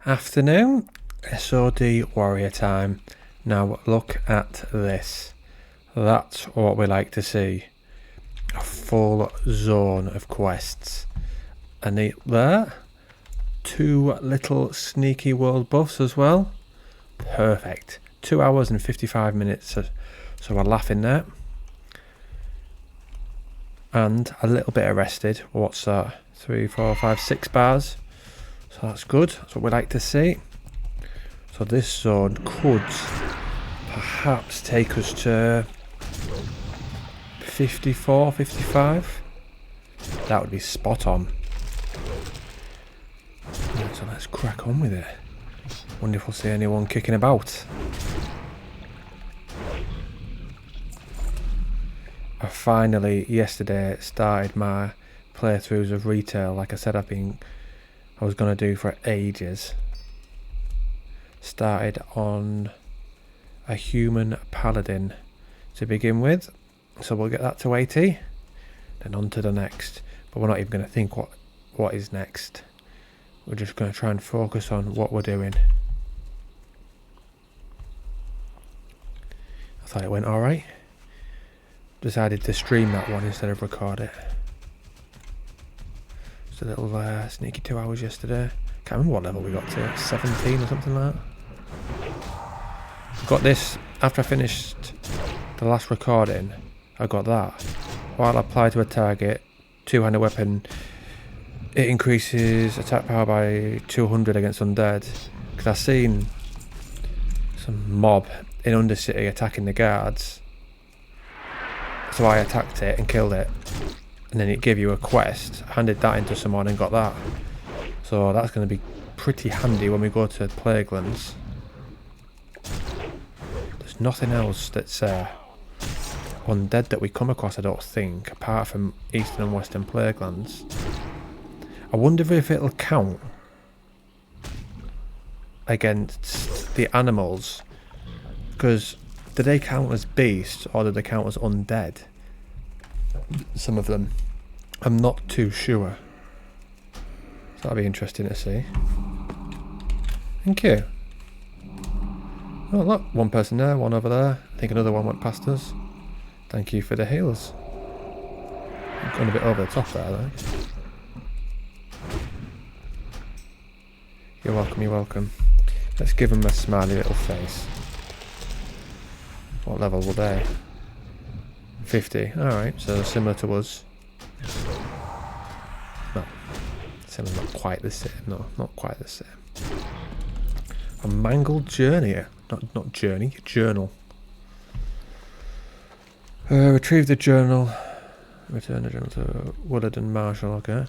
Afternoon, SOD Warrior time. Now look at this. That's what we like to see. A full zone of quests. And there, 2 little sneaky world buffs as well. Perfect. 2 hours and 55 minutes, so we're laughing there. And a little bit arrested. What's that? 3, 4, 5, 6 bars. So that's good. That's what we like to see. So this zone could perhaps take us to 54, 55. That would be spot on. Right, so let's crack on with it. Wonder if we'll see anyone kicking about. I finally, yesterday, started my playthroughs of retail. Like I said, I was going to do for ages. Started on a human paladin to begin with. So we'll get that to 80. Then on to the next. But we're not even going to think what is next. We're just going to try and focus on what we're doing. I thought it went alright. Decided to stream that one instead of record it. Just a little sneaky 2 hours yesterday. Can't remember what level we got to, 17 or something like that. Got this after I finished the last recording. I got that. While applied to a target, two-handed weapon, it increases attack power by 200 against undead. Because I seen some mob in Undercity attacking the guards. So I attacked it and killed it. And then it gave you a quest. I handed that into someone and got that. So that's going to be pretty handy when we go to Plaguelands. There's nothing else that's undead that we come across, I don't think, apart from Eastern and Western Plaguelands. I wonder if it'll count against the animals. Because do they count as beasts or do they count as undead? Some of them. I'm not too sure. So that'll be interesting to see. Thank you. Oh look, one person there, one over there. I think another one went past us. Thank you for the heals. I'm going a bit over the top there though. You're welcome, you're welcome. Let's give them a smiley little face. What level were they? 50. Alright, so similar to us. No. Similar, not quite the same. No, not quite the same. A mangled journey. Not journey, journal. Retrieve the journal. Return the journal to Woodard and Marshall, okay.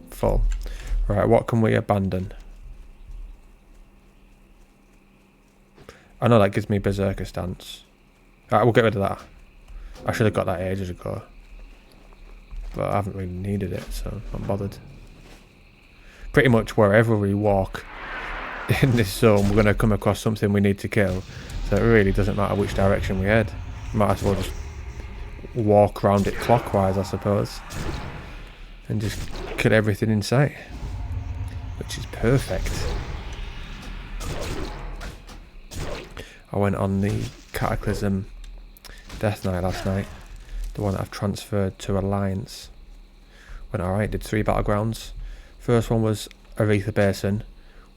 Full. Right, what can we abandon? I know that gives me Berserker stance. Alright, we'll get rid of that. I should have got that ages ago. But I haven't really needed it, so I'm not bothered. Pretty much wherever we walk in this zone, we're going to come across something we need to kill. So it really doesn't matter which direction we head. Might as well just walk around it clockwise, I suppose. And just kill everything in sight. Which is perfect. I went on the Cataclysm Death Knight last night. The one that I've transferred to Alliance. Went alright, did 3 battlegrounds. First one was Aretha Basin.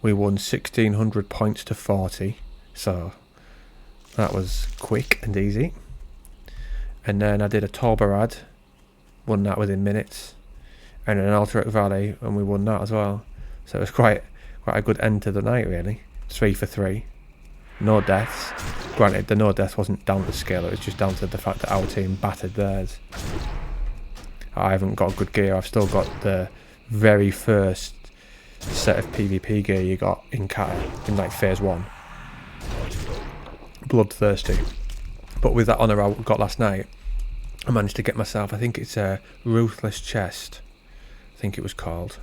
We won 1600 points to 40. So that was quick and easy. And then I did a Torbarad. Won that within minutes. And an Alterac Valley, and we won that as well. So it was quite a good end to the night really. 3 for 3. No deaths. Granted, the no death wasn't down to skill, it was just down to the fact that our team battered theirs. I haven't got good gear, I've still got the very first set of PvP gear you got in Kata, in like phase 1. Bloodthirsty. But with that honour I got last night, I managed to get myself, I think it's a Ruthless Chest, I think it was called.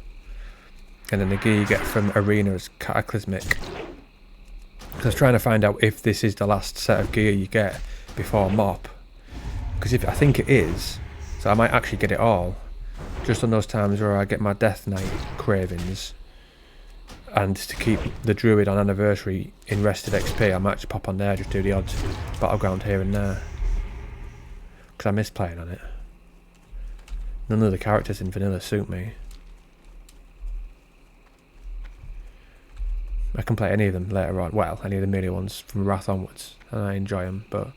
And then the gear you get from Arena is Cataclysmic. I was trying to find out if this is the last set of gear you get before MOP. Because I think it is, so I might actually get it all. just on those times where I get my Death Knight cravings, and to keep the Druid on anniversary in rested XP, I might just pop on there, just do the odd battleground here and there. Because I miss playing on it. None of the characters in vanilla suit me. I can play any of them later on. Well, any of the melee ones from Wrath onwards, and I enjoy them. But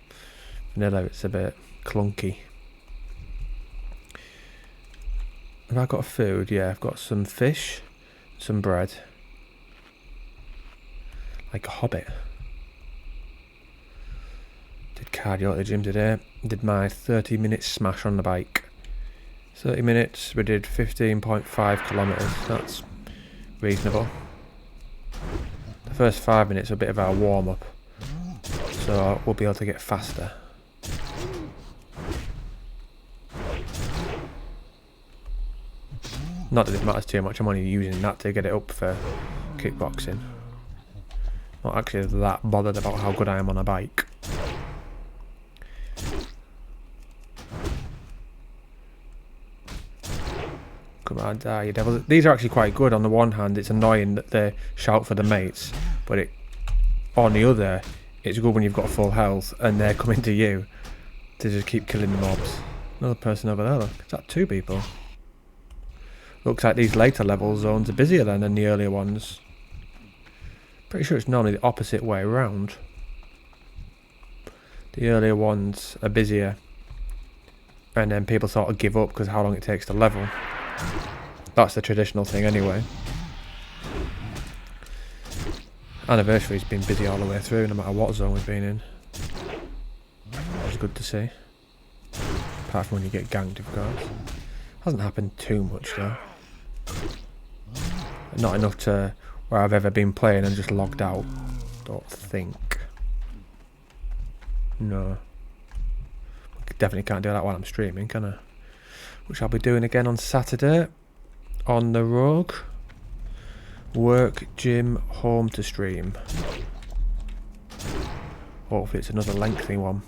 vanilla, it's a bit clunky. Have I got food? Yeah, I've got some fish, some bread. Like a hobbit. Did cardio at the gym today. Did my 30-minute smash on the bike. 30 minutes, we did 15.5 kilometres. That's reasonable. The first 5 minutes are a bit of our warm-up, so we'll be able to get faster. Not that it matters too much, I'm only using that to get it up for kickboxing. Not actually that bothered about how good I am on a bike. Come on, die, you devils. These are actually quite good. On the one hand, it's annoying that they shout for the mates, but on the other, it's good when you've got full health and they're coming to you to just keep killing the mobs. Another person over there, look. Is that 2 people? Looks like these later level zones are busier than the earlier ones. Pretty sure it's normally the opposite way around. The earlier ones are busier, and then people sort of give up because of how long it takes to level. That's the traditional thing anyway. Anniversary's been busy all the way through, no matter what zone we've been in. It's good to see. Apart from when you get ganked, of course. Hasn't happened too much though. Not enough to where I've ever been playing and just logged out. Don't think. No. Definitely can't do that while I'm streaming, can I? Which I'll be doing again on Saturday. On the Rogue. Work, gym, home to stream. Hopefully it's another lengthy one.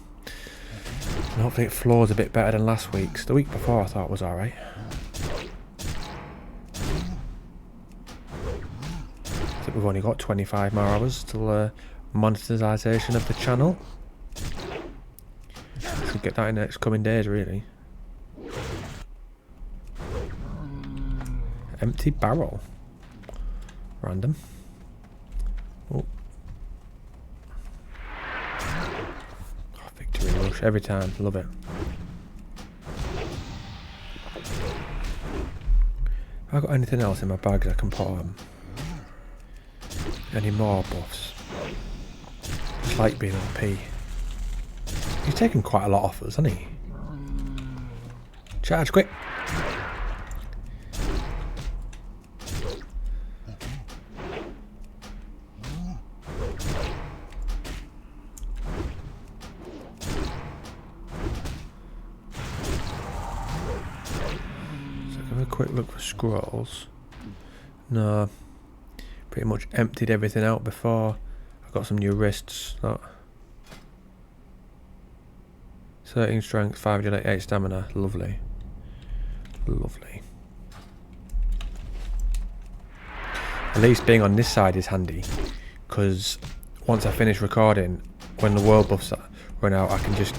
And hopefully it flows a bit better than last week's. The week before I thought was alright. I think we've only got 25 more hours till monetization of the channel. Should get that in the next coming days, really. Empty barrel. Random. Oh. Victory rush every time. Love it. Have I got anything else in my bags I can put on? Any more buffs? Just like being OP. He's taken quite a lot off us, hasn't he? Charge quick! Quick look for scrolls. No, pretty much emptied everything out before. I've got some new wrists. Look. 13 strength, 588 stamina. Lovely. Lovely. At least being on this side is handy, because once I finish recording, when the world buffs run out, I can just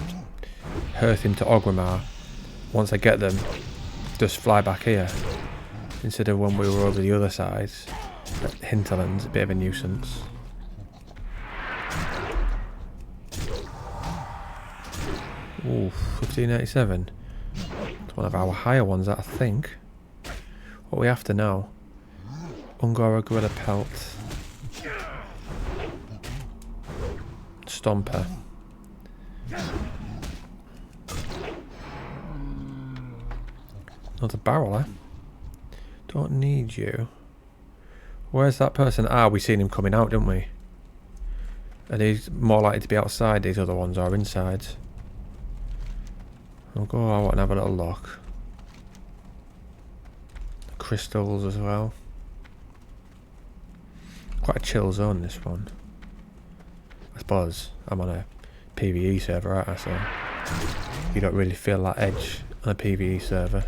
hearth into Orgrimmar. Once I get them, just fly back here instead of when we were over the other side. Hinterland's a bit of a nuisance. Ooh, 1587. It's one of our higher ones, that I think. What are we after now? Ungora Gorilla Pelt. Stomper. Another barrel, eh? Don't need you. Where's that person? Ah, we seen him coming out, didn't we? Are these more likely to be outside, these other ones, or inside? I'll go out and have a little look. Crystals as well. Quite a chill zone, this one. I suppose I'm on a PvE server, aren't I? So you don't really feel that edge on a PvE server.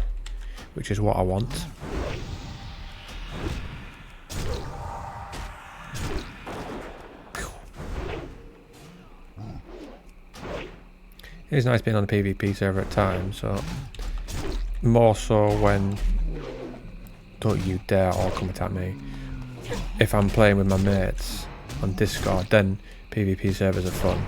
which is what I want. It is nice being on the PvP server at times, so more so when don't you dare all come attack me. If I'm playing with my mates on Discord, then PvP servers are fun.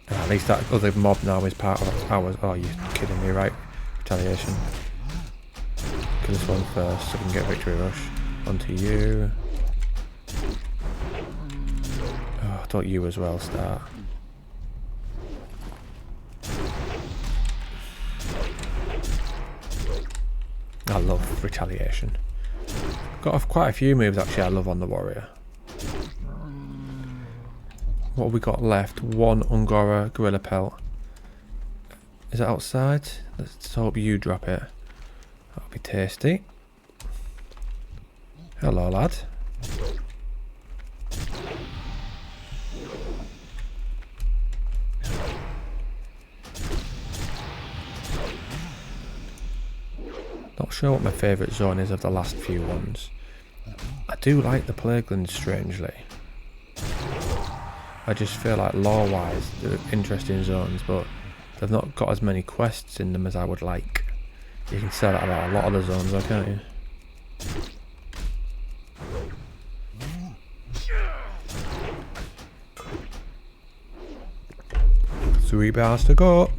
At least that other mob now is part of ours. Oh, you're kidding me, right? Retaliation. Kill this one first so we can get victory rush. Onto you. Oh, I thought you as well start. I love retaliation. Got quite a few moves actually I love on the warrior. What have we got left? One Ungora Gorilla Pelt. Is it outside? Let's hope you drop it. That'll be tasty. Hello, lad. Not sure what my favourite zone is of the last few ones. I do like the Plaguelands, strangely. I just feel like lore-wise they're interesting zones, but they've not got as many quests in them as I would like. You can say that about a lot of the zones, though, can't you? Three bars to go.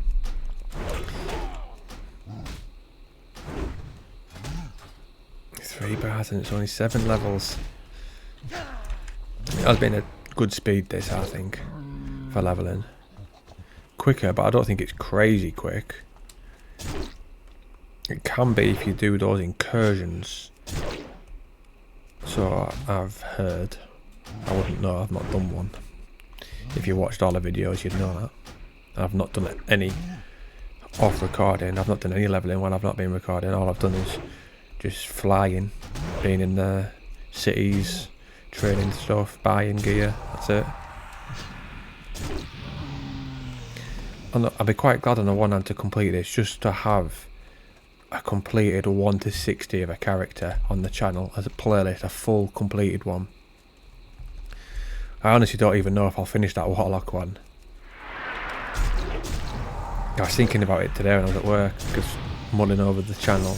Three bars and it's only 7 levels. It has been a good speed this, I think, for leveling. Quicker, but I don't think it's crazy quick. It can be if you do those incursions. So I've heard. I wouldn't know, I've not done one. If you watched all the videos you'd know that. I've not done any off recording. I've not done any leveling when I've not been recording. All I've done is just flying, being in the cities, trading stuff, buying gear, that's it. I'd be quite glad on the one hand to complete this, just to have a completed 1 to 60 of a character on the channel as a playlist, a full completed one. I honestly don't even know if I'll finish that Warlock one. I was thinking about it today when I was at work, because mulling over the channel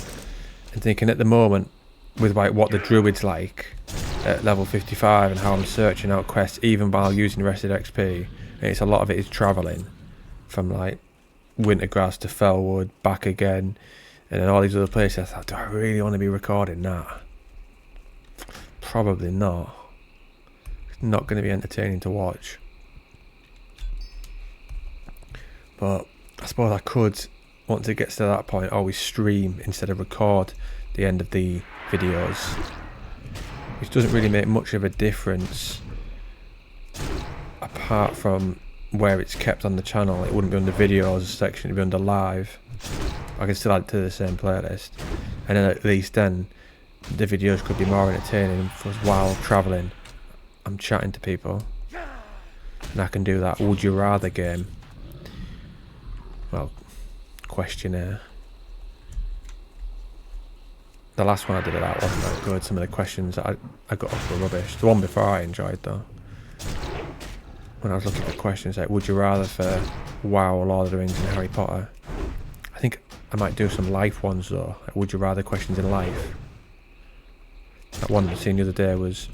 and thinking at the moment with like what the druid's like at level 55 and how I'm searching out quests even while using rested XP, and it's a lot of it is travelling from like Wintergrass to Fellwood, back again, and then all these other places. I thought, do I really want to be recording that? Probably not. It's not going to be entertaining to watch. But I suppose I could, once it gets to that point, always stream instead of record the end of the videos, which doesn't really make much of a difference apart from where it's kept on the channel. It wouldn't be under videos section, it'd be under live. I can still add it to the same playlist, and then at least then the videos could be more entertaining while travelling. I'm chatting to people and I can do that would you rather game, well, questionnaire. The last one I did of that wasn't that good. Some of the questions that I got off were rubbish. The one before I enjoyed though. When I was looking for questions like would you rather for WoW, Lord of the Rings and Harry Potter. I think I might do some life ones though. Like would you rather questions in life. That one I seen the other day was,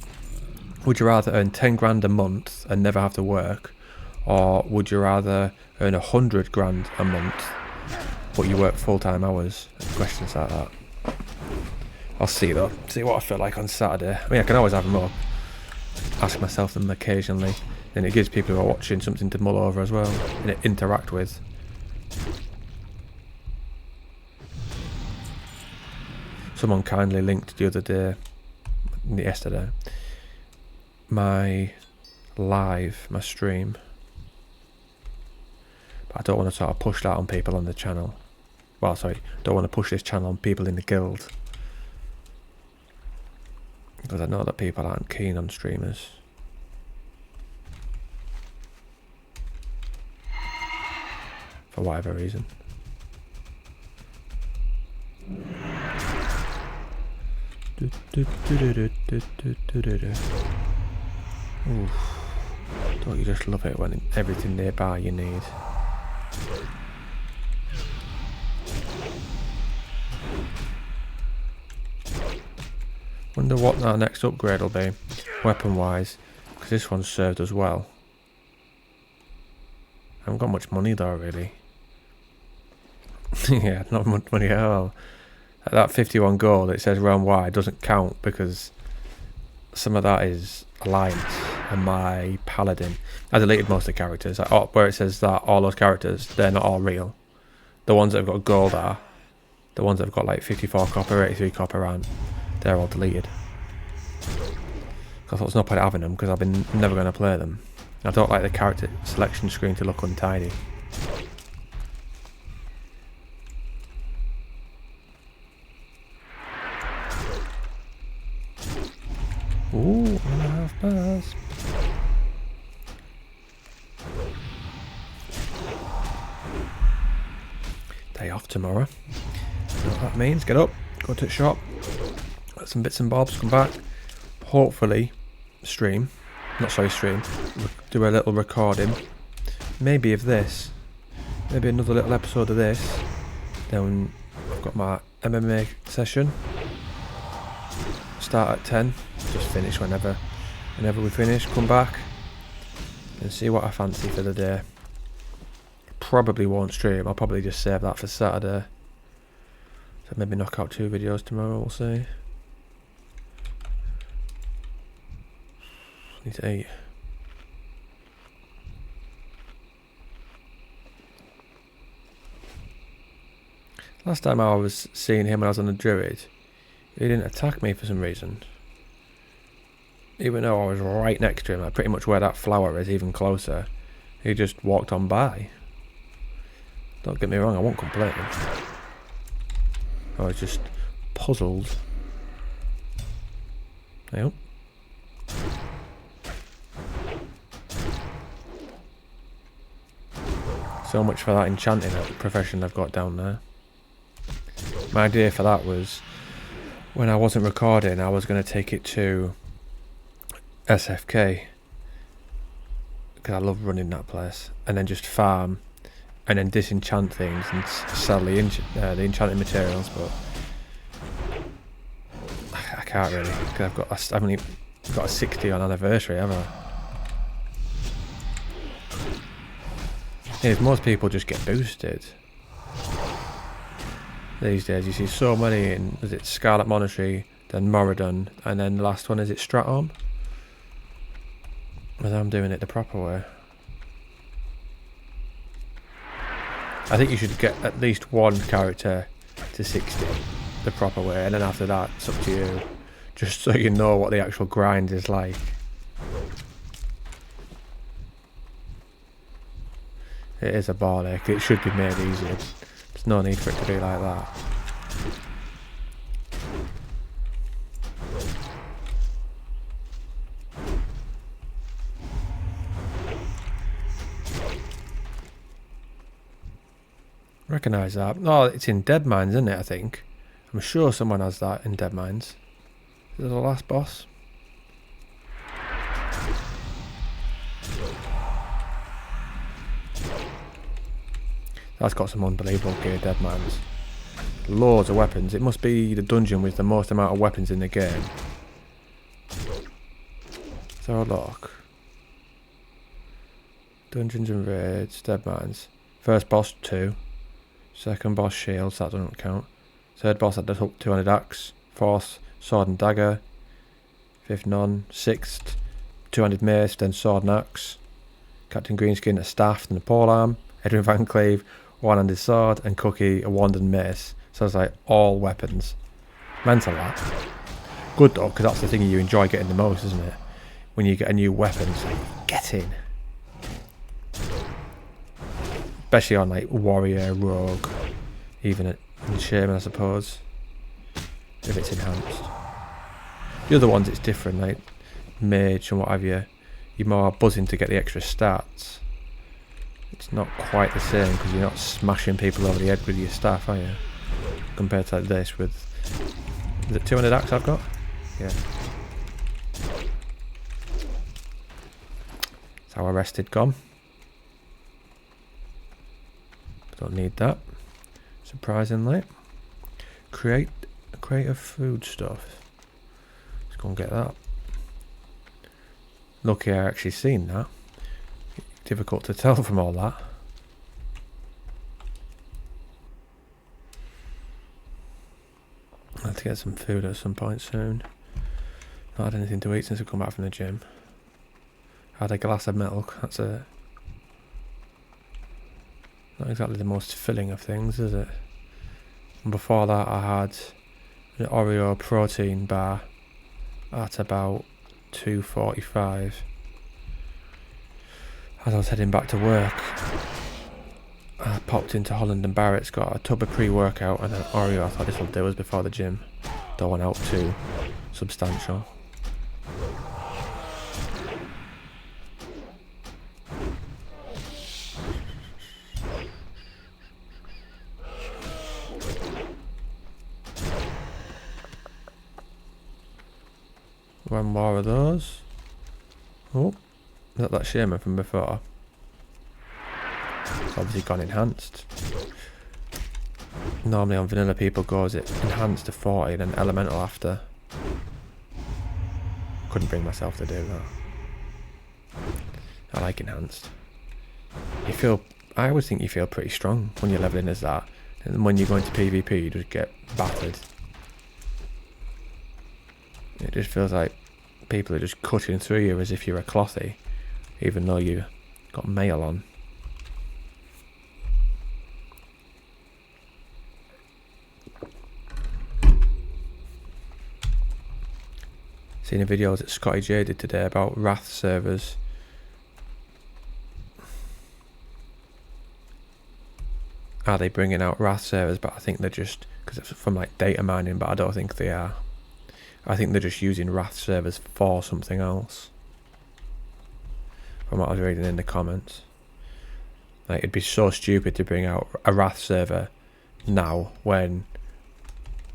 would you rather earn 10 grand a month and never have to work, or would you rather earn 100 grand a month but you work full-time hours? Questions like that. I'll see though, see what I feel like on Saturday. I mean, I can always have them up, ask myself them occasionally, and it gives people who are watching something to mull over as well and interact with. Someone kindly linked the other day, yesterday, my live, my stream, but I don't want to sort of push that on people on the channel. Well, sorry, don't want to push this channel on people in the guild, because I know that people aren't keen on streamers. for whatever reason. Ooh. Don't you just love it when everything nearby you need? Wonder what our next upgrade will be, weapon wise, because this one served us well. I haven't got much money though, really. Yeah, not much money at all. That 51 gold, it says round wide, doesn't count because some of that is Alliance and my Paladin. I deleted most of the characters. Where it says that all those characters, they're not all real. The ones that have got gold are. The ones that have got like 54 copper, 83 copper aren't. They're all deleted. I thought there's no point having them because I've been never going to play them. I don't like the character selection screen to look untidy. Ooh, 1.5 bars. Day off tomorrow. You know what that means? Get up, go to the shop, get some bits and bobs, come back. Hopefully, stream. Do a little recording. Maybe of this. Maybe another little episode of this. Then I've got my MMA session. Start at 10. Just finish whenever we finish. Come back and see what I fancy for the day. Probably won't stream. I'll probably just save that for Saturday. So maybe knock out 2 videos tomorrow. We'll see. Need to eat. Last time I was seeing him when I was on the Druid, he didn't attack me for some reason. Even though I was right next to him, like pretty much where that flower is, even closer. He just walked on by. Don't get me wrong, I won't complain. I was just puzzled. Yep. So much for that enchanting profession I've got down there. My idea for that was, when I wasn't recording, I was going to take it to SFK, because I love running that place, and then just farm, and then disenchant things and sell the enchanting materials, but I can't really, because I've only got a 60 on anniversary, have I? If most people just get boosted these days. You see so many in, is it Scarlet Monastery, then Moradin, and then the last one, is it Stratholme? And I'm doing it the proper way. I think you should get at least one character to 60 the proper way, and then after that it's up to you, just so you know what the actual grind is like. It is a ball ache. It should be made easier. There's no need for it to be like that. Recognise that. Oh, it's in Dead Mines, isn't it, I think? I'm sure someone has that in Dead Mines. Is it the last boss? That's got some unbelievable gear, Dead Mines. Loads of weapons. It must be the dungeon with the most amount of weapons in the game. So look. Dungeons and raids, Dead Mines. First boss 2. Second boss shields, that doesn't count. Third boss at the 200 axe. Fourth, sword and dagger. Fifth, none. Sixth, 200 mace, then sword and axe. Captain Greenskin, a staff, then a polearm. Edwin Van Cleve, one-handed sword, and Cookie, a wand and mace. So it's like all weapons. Mental that. Good though, because that's the thing you enjoy getting the most, isn't it? When you get a new weapon, it's like, get in. Especially on like warrior, rogue, even in shaman, I suppose, if it's enhanced. The other ones it's different, like mage and what have you. You're more buzzing to get the extra stats. It's not quite the same because you're not smashing people over the head with your staff, are you? Compared to this with... Is it 200 axe I've got? Yeah. That's how I rested gone. Don't need that. Surprisingly. Create a food stuff. Let's go and get that. Lucky I actually seen that. Difficult to tell from all that. I'll have to get some food at some point soon. Not had anything to eat since I've come back from the gym. Had a glass of milk. That's a... Not exactly the most filling of things, is it? And before that I had an Oreo protein bar at about 2:45. As I was heading back to work, I popped into Holland and Barrett's, got a tub of pre-workout and an Oreo. I thought this will do us before the gym. Don't want out too substantial. One more of those. Oh, is that shaman from before? It's obviously gone enhanced. Normally on vanilla people goes it enhanced to 40 then elemental after. Couldn't bring myself to do that. I like enhanced. You feel, I always think you feel pretty strong when you're leveling as that. And when you go into PvP you just get battered. It just feels like people are just cutting through you as if you're a clothy, even though you got mail on. Seen a video that Scotty J did today about Wrath servers. Are they bringing out Wrath servers? But I think they're just, because it's from like data mining, but I don't think they are. I think they're just using Wrath servers for something else. From what I was reading in the comments. Like, it'd be so stupid to bring out a Wrath server now when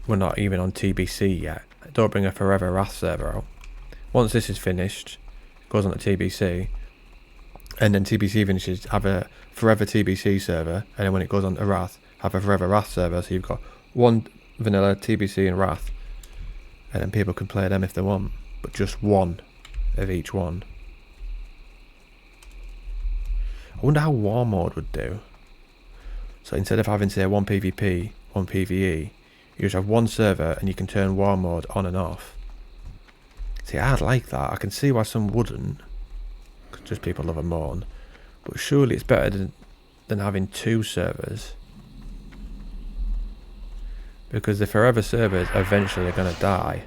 we're not even on TBC yet. Don't bring a forever Wrath server out. Once this is finished, it goes on to TBC, and then TBC finishes, have a forever TBC server, and then when it goes on to Wrath, have a forever Wrath server, so you've got one vanilla, TBC and Wrath, and then people can play them if they want, but just one of each one. I wonder how War Mode would do. So instead of having, say, one PvP, one PvE, you just have one server and you can turn War Mode on and off. See, I'd like that. I can see why some wouldn't, 'cause just people love a moan. But surely it's better than having two servers. Because the forever servers eventually are going to die.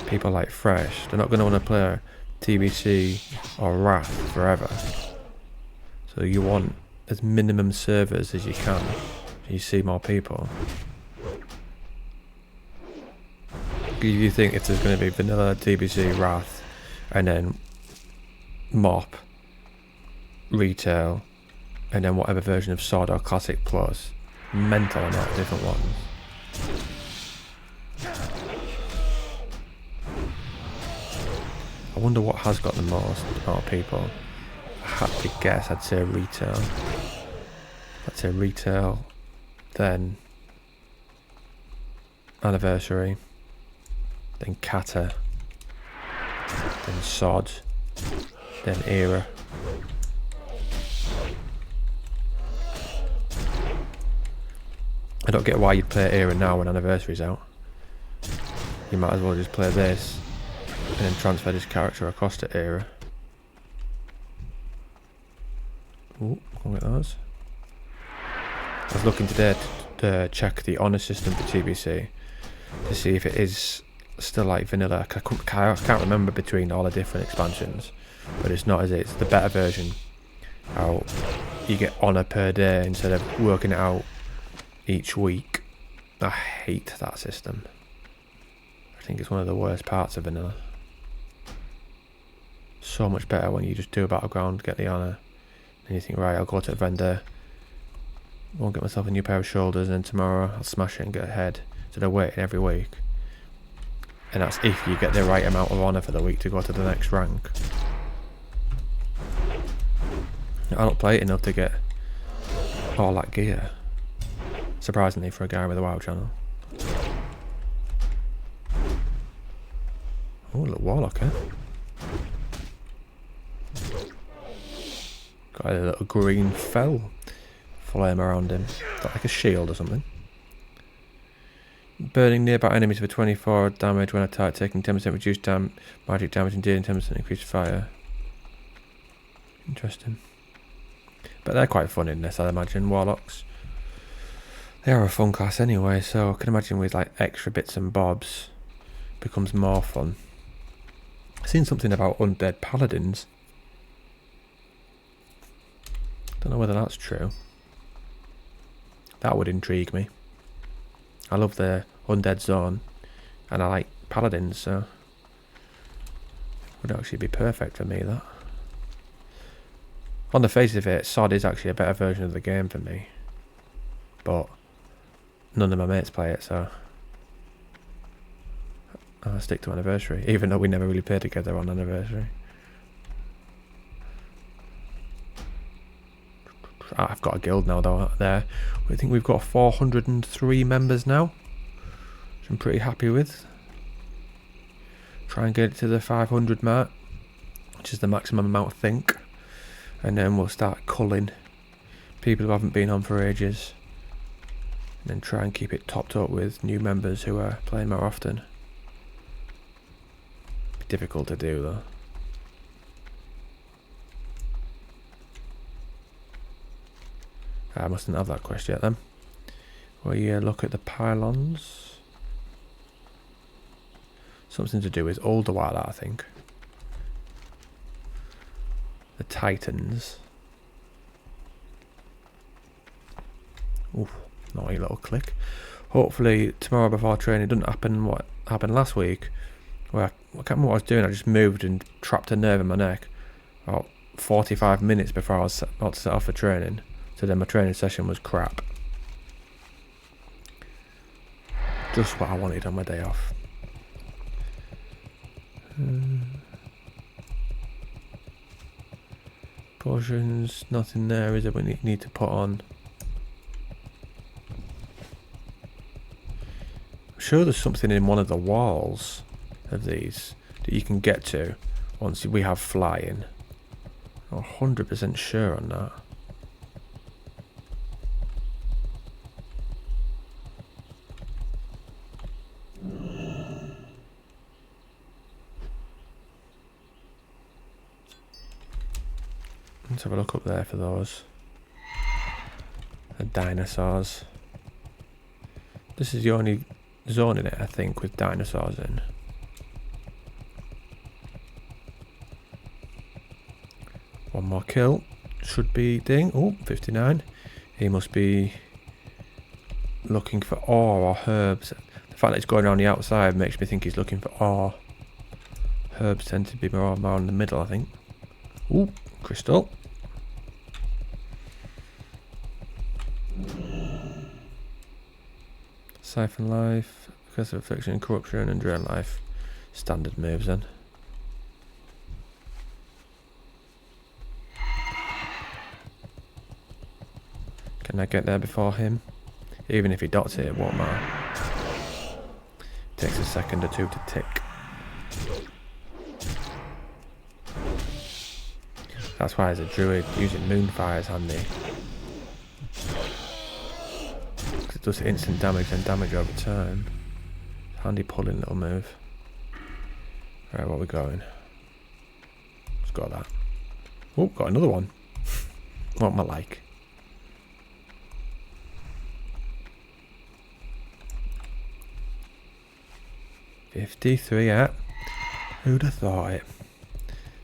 People like Fresh, they're not going to want to play TBC or Wrath forever. So you want as minimum servers as you can, so you see more people. You think if there's going to be vanilla, TBC, Wrath, and then Mop, Retail, and then whatever version of Sword or Classic Plus, mental amount of different ones. I wonder what has got the most amount of people. I had to guess, I'd say Retail. I'd say Retail, then Anniversary, then Kata, then Sod, then Era. I don't get why you'd play Era now when Anniversary's out. You might as well just play this and then transfer this character across to Era. Ooh, look at those. I was looking today to check the honour system for TBC to see if it is still like vanilla. I can't remember between all the different expansions, but it's not, is it? It's the better version. How you get honour per day instead of working it out each week. I hate that system. I think it's one of the worst parts of vanilla. So much better when you just do a battleground, get the honour, And you think, right, I'll go to the vendor, won't get myself a new pair of shoulders, and then tomorrow I'll smash it and get ahead. So they're waiting every week. And that's if you get the right amount of honour for the week to go to the next rank. I don't play it enough to get all that gear. Surprisingly for a guy with a WoW channel. Oh, look, Warlock, eh? Got a little green fell flame around him. Is that like a shield or something? Burning nearby enemies for 24 damage when attacked, taking 10% reduced magic damage and dealing 10% increased fire. Interesting. But they're quite fun in this, I'd imagine, Warlocks. They are a fun class anyway, so I can imagine with like extra bits and bobs becomes more fun. I've seen something about Undead Paladins. Don't know whether that's true. That would intrigue me. I love the Undead Zone, and I like Paladins, so would actually be perfect for me, that. On the face of it, SOD is actually a better version of the game for me. But none of my mates play it, so I'll stick to Anniversary, even though we never really played together on Anniversary. I've got a guild now though there. I think we've got 403 members now, which I'm pretty happy with. Try and get it to the 500 mark, which is the maximum amount I think. And then we'll start culling people who haven't been on for ages. And then try and keep it topped up with new members who are playing more often. Be difficult to do though. I mustn't have that quest yet then. We look at the pylons. Something to do with Ulduar, I think. The Titans. Oof, naughty little click. Hopefully tomorrow before training doesn't happen what happened last week. Where I can't remember what I was doing, I just moved and trapped a nerve in my neck. About 45 minutes before I was about to set off for training. So then my training session was crap. Just what I wanted on my day off. Potions, nothing there is it we need to put on. I'm sure there's something in one of the walls of these that you can get to once we have flying. I'm 100% sure on that. Let's have a look up there for those. The dinosaurs. This is the only zone in it, I think, with dinosaurs in. One more kill. Should be ding. Oh, 59. He must be looking for ore or herbs. The fact that it's going around the outside makes me think he's looking for ore. Herbs tend to be more in the middle, I think. Ooh, crystal. Siphon life, because of affliction, corruption, and drain life. Standard moves then. Can I get there before him? Even if he dots it, it won't matter. Takes a second or two to tick. That's why as a druid, using moonfire is handy. It does instant damage and damage over time. Handy pulling little move. Right, what are we going? Let's got that. Oh, got another one. What am I like? $53, yeah. Who'd have thought it?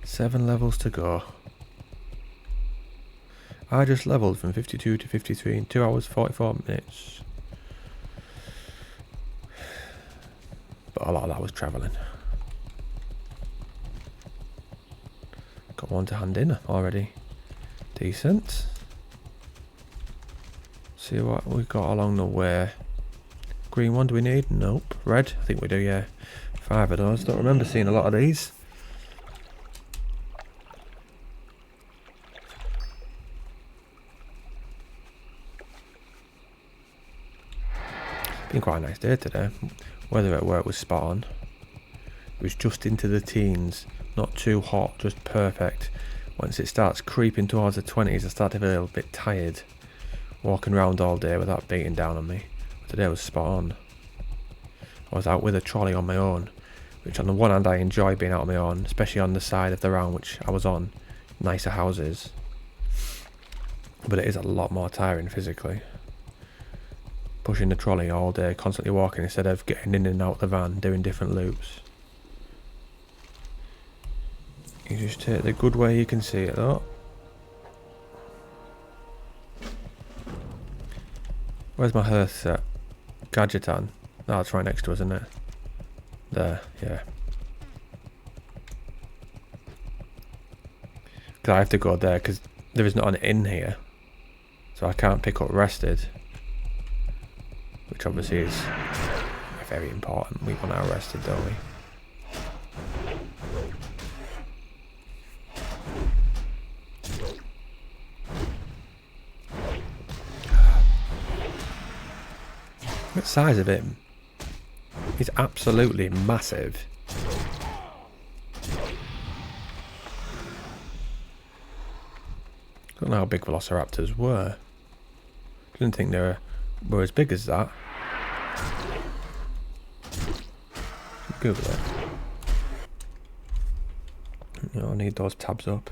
7 levels to go. I just leveled from 52 to 53 in 2 hours 44 minutes. But a lot of that was travelling. Got one to hand in already. Decent. See what we got along the way. Green one do we need? Nope. Red? I think we do, yeah. 5 of those. Don't remember seeing a lot of these. Been quite a nice day today. Weather at work was spot on. It was just into the teens. Not too hot, just perfect. Once it starts creeping towards the 20s, I start to feel a little bit tired. Walking around all day without beating down on me. Today was spot on. I was out with a trolley on my own, which on the one hand I enjoy being out on my own, especially on the side of the round which I was on, nicer houses. But it is a lot more tiring physically. Pushing the trolley all day, constantly walking instead of getting in and out the van, doing different loops. You just take the good way you can see it though. Where's my hearth set? Gadget on. Oh, it's right next to us, isn't it? There, yeah. Because I have to go there because there is not an inn here. So I can't pick up rested. Which obviously is very important. We want our rested, don't we? The size of him is absolutely massive. Don't know how big velociraptors were. Didn't think they were as big as that. Google it. I need those tabs up.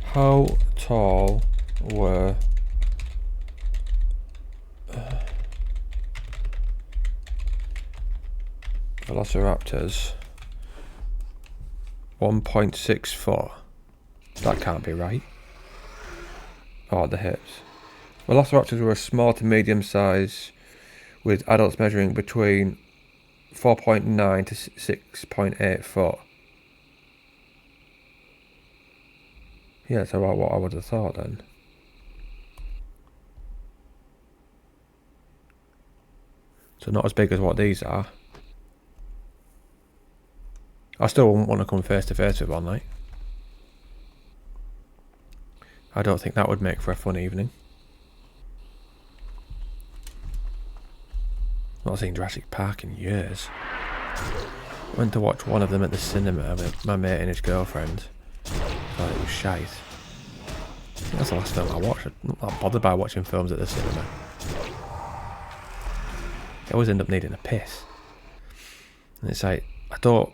How tall were velociraptors? 1.64. That can't be right. Oh, the hips. Velociraptors were a small to medium size, with adults measuring between 4.9 to 6.8 foot. Yeah, that's about what I would have thought then. So not as big as what these are. I still wouldn't want to come face to face with one, like. I don't think that would make for a fun evening. Not seen Jurassic Park in years. Went to watch one of them at the cinema with my mate and his girlfriend. Thought it was shite. That's the last film I watched. I'm not bothered by watching films at the cinema. I always end up needing a piss. And it's like, I don't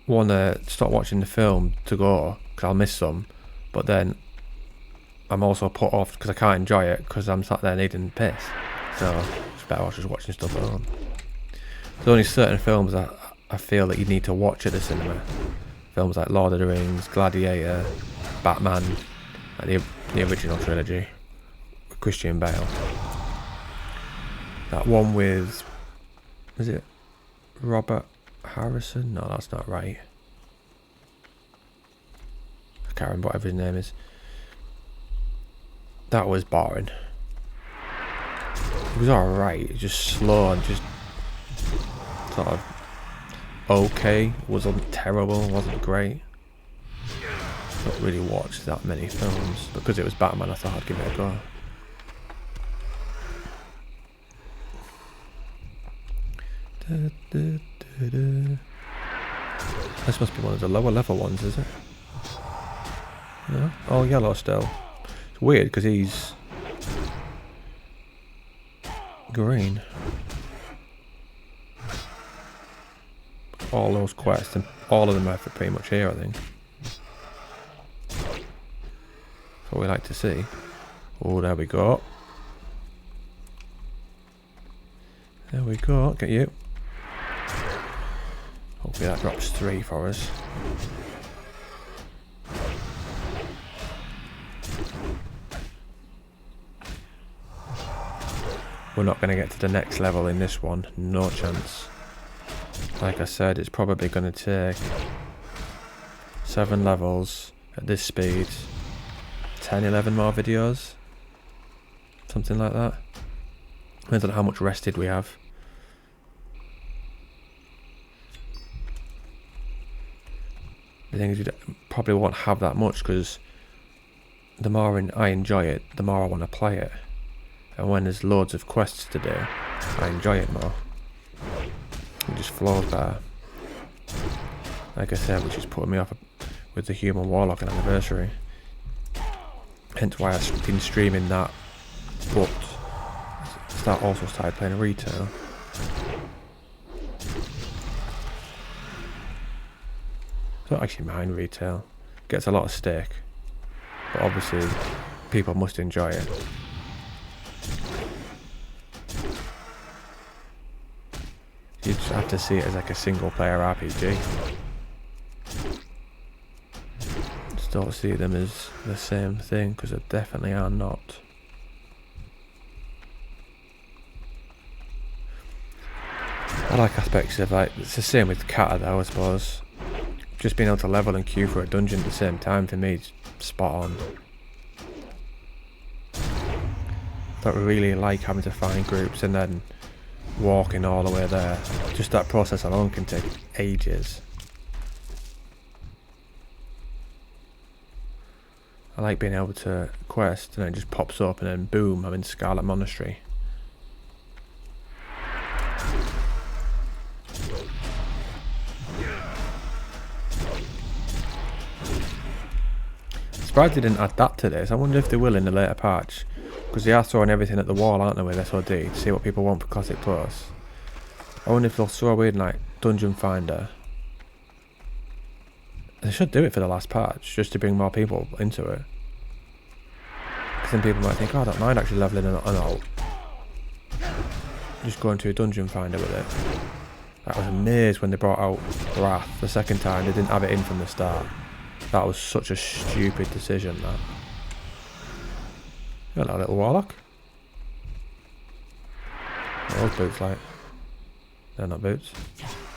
want to stop watching the film to go, because I'll miss some. But then, I'm also put off because I can't enjoy it, because I'm sat there needing a piss. So, it's better off just watching stuff at home. There's only certain films that I feel that you need to watch at the cinema. Films like Lord of the Rings, Gladiator, Batman, and the original trilogy with Christian Bale. That one with, is it Robert Harrison? No, that's not right. I can't remember whatever his name is. That was boring. It was alright, it was just slow and just sort of okay. Wasn't terrible, wasn't great. Not really watched that many films. Because it was Batman, I thought I'd give it a go. This must be one of the lower level ones, is it? No? Oh, yellow still. It's weird because he's green. All those quests, and all of them are pretty much here, I think. That's what we like to see. Oh, there we go. There we go, get you. Hopefully that drops 3 for us. We're not going to get to the next level in this one, no chance. Like I said, it's probably going to take 7 levels at this speed, 10, 11 more videos. Something like that. Depends on how much rested we have. The thing is, we probably won't have that much because the more I enjoy it, the more I want to play it. And when there's loads of quests to do, I enjoy it more. It just flows better. Like I said, which is putting me off with the Human Warlock and Anniversary. Hence why I've been streaming that, but that also started playing retail. I don't actually mind retail. Gets a lot of stake. But obviously, people must enjoy it. You just have to see it as like a single player RPG. Just don't see them as the same thing, because they definitely are not. I like aspects of, like, it's the same with Kata though, I suppose. Just being able to level and queue for a dungeon at the same time, for me, is spot on. I don't really like having to find groups and then walking all the way there. Just that process alone can take ages. I like being able to quest and it just pops up and then boom, I'm in Scarlet Monastery. Surprised they didn't add that to this. I wonder if they will in the later patch. Because they are throwing everything at the wall, aren't they, with SOD, to see what people want for Classic Plus. I wonder if they'll throw in, like, Dungeon Finder. They should do it for the last patch, just to bring more people into it. Because then people might think, oh, I don't mind actually leveling an alt. Just going to a Dungeon Finder with it. I was amazed when they brought out Wrath the second time. They didn't have it in from the start. That was such a stupid decision, that. Hello, little warlock. What are those boots like? They're not boots.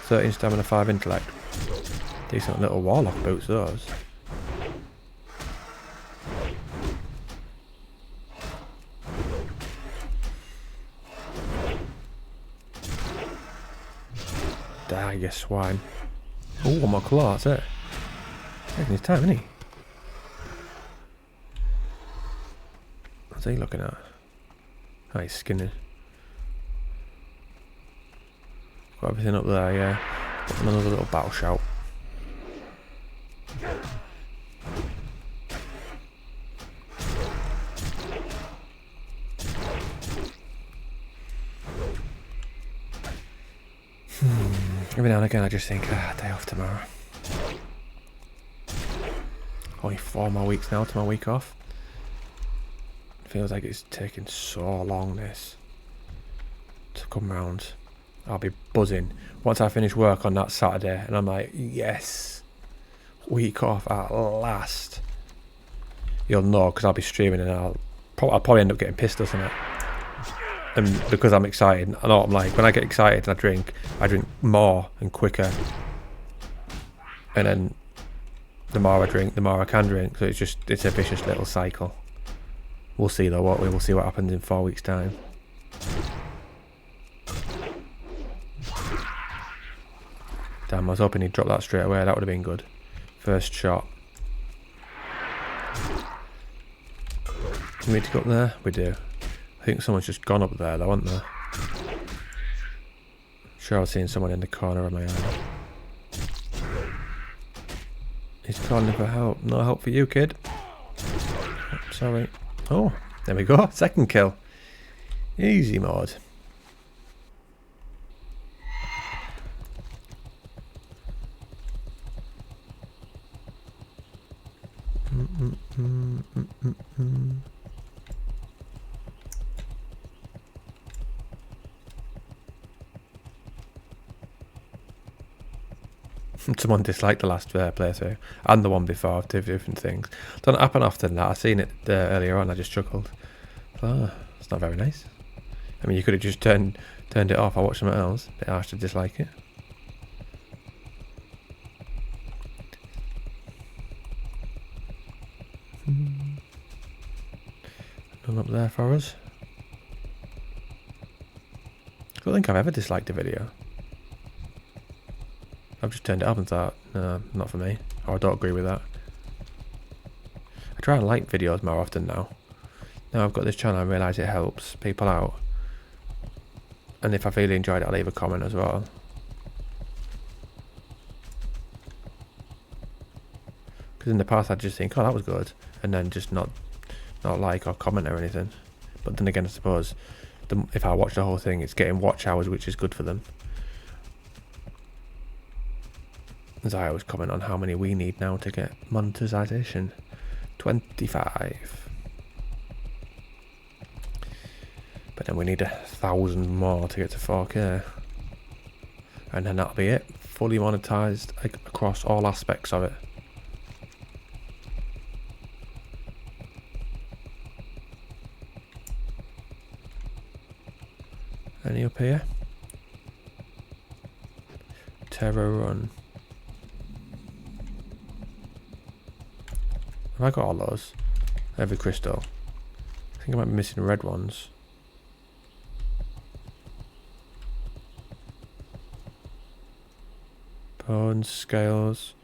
13 stamina, 5 intellect. Decent little warlock boots, those. Die, you swine. Oh, one more claw, that's it. Taking his time, isn't he? What's he looking at? Oh, he's skinning. Got everything up there, yeah. Got another little battle shout. Every now and again I just think, day off tomorrow. Only 4 more weeks now to my week off. Feels like it's taking so long, this, to come round. I'll be buzzing once I finish work on that Saturday and I'm like, yes, week off at last. You'll know because I'll be streaming and I'll probably end up getting pissed or something. And because I'm excited, I know what I'm like. When I get excited and I drink more and quicker. And then the more I drink, the more I can drink. So it's a vicious little cycle. We'll see though, won't we? We'll see what happens in 4 weeks' time. Damn, I was hoping he'd drop that straight away. That would have been good. First shot. Do we need to go up there? We do. I think someone's just gone up there though, aren't they? Sure, I was seeing someone in the corner of my eye. He's calling for help. No help for you, kid. Oh, sorry. Oh, there we go. Second kill. Easy mode. Someone disliked the last playthrough and the one before, two different things. Doesn't happen often that. I seen it earlier on. I just chuckled. Oh, it's not very nice. I mean, you could have just turned it off. I watched something else. Bit harsh to dislike it. there for us. I don't think I've ever disliked a video. I've just turned it up and thought, no, not for me. Or I don't agree with that. I try and like videos more often now. Now I've got this channel, I realise it helps people out. And if I really enjoyed it, I'll leave a comment as well. Because in the past I'd just think, oh, that was good. And then just not like or comment or anything. But then again, I suppose, if I watch the whole thing, it's getting watch hours, which is good for them. As I always comment on how many we need now to get monetization. 25. But then we need 1,000 more to get to 4K. And then that'll be it. Fully monetized across all aspects of it. Any up here? Terror Run. Have I got all those? Every crystal. I think I might be missing red ones. Bones, scales,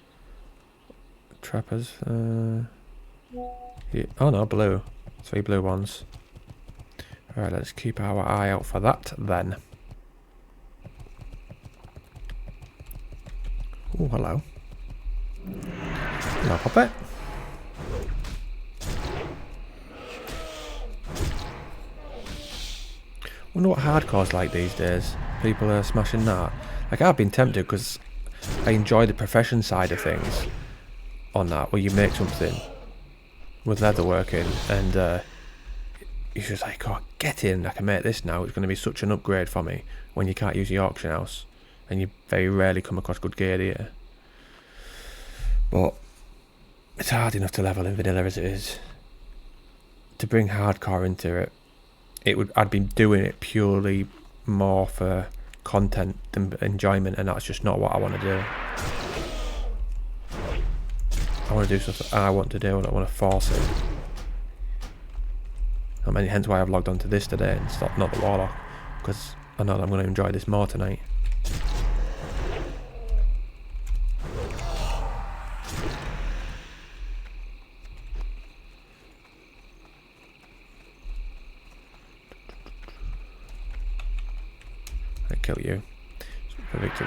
trappers. Yeah. Oh no, blue. 3 blue ones. Alright, let's keep our eye out for that then. Oh, hello. Hello, puppet. Wonder what hardcore's like these days. People are smashing that. Like, I've been tempted because I enjoy the profession side of things on that, where you make something with leatherworking and you're just like, oh, get in, I can make this now. It's going to be such an upgrade for me when you can't use the auction house and you very rarely come across good gear here. But it's hard enough to level in vanilla as it is. To bring hardcore into it, I'd be doing it purely more for content than enjoyment, and that's just not what I want to do. I want to do stuff that I want to do, and I want to force it. I mean, hence why I've logged onto this today and not the Warlock, because I know that I'm going to enjoy this more tonight. I kill you for victory.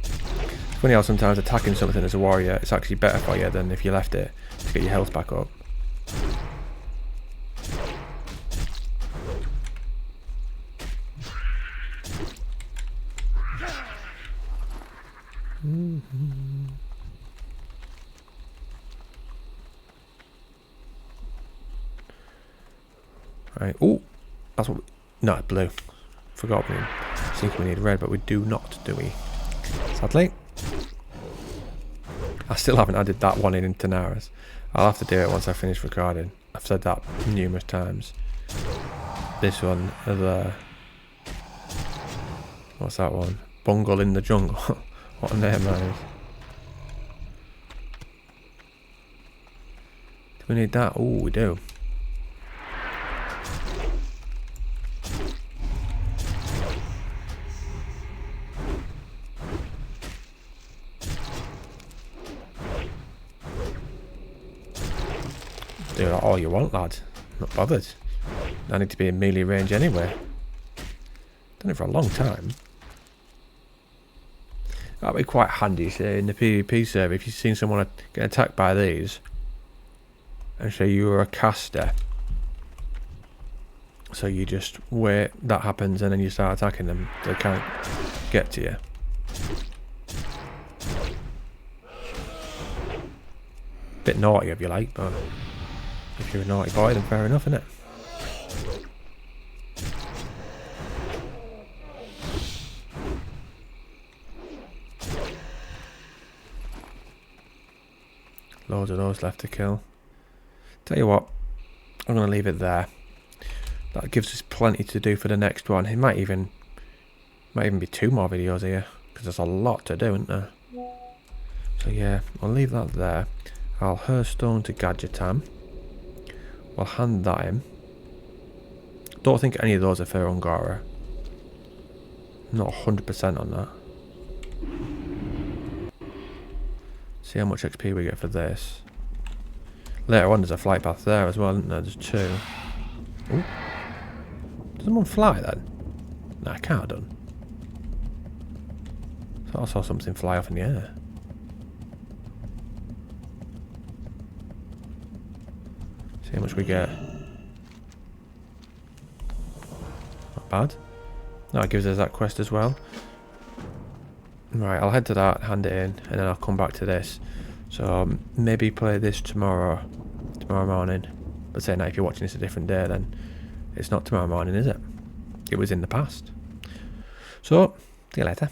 It's funny how sometimes attacking something as a warrior, it's actually better for you than if you left it to get your health back up. Right. Oh, that's what. No, blue. Forgot we think we need red, but we do not, do we? Sadly. I still haven't added that one in Tanaris. I'll have to do it once I finish recording. I've said that numerous times. This one, what's that one? Bungle in the Jungle. What a name that is. Do we need that? Oh, we do. Do that all you want, lad. Not bothered. I need to be in melee range anyway. Done it for a long time. That'd be quite handy, say, in the PvP server, if you've seen someone get attacked by these, and say you were a caster. So you just wait, that happens, and then you start attacking them. They can't get to you. Bit naughty if you like, but if you're a naughty boy, then fair enough, innit? Loads of those left to kill. Tell you what, I'm going to leave it there. That gives us plenty to do for the next one. It might even be 2 more videos here, because there's a lot to do, isn't there? So yeah, I'll leave that there. I'll Hearthstone to Gadgetam. We'll hand that in. Don't think any of those are for Ungara. Not 100% on that. See how much XP we get for this. Later on there's a flight path there as well, isn't there? There's 2. Ooh. Does someone fly then? No, I can't have done. So I saw something fly off in the air. See how much we get. Not bad. That gives us that quest as well. Right, I'll head to that, hand it in, and then I'll come back to this. So maybe play this tomorrow morning. But say now if you're watching this a different day, then it's not tomorrow morning, is it? It was in the past. So, see you later.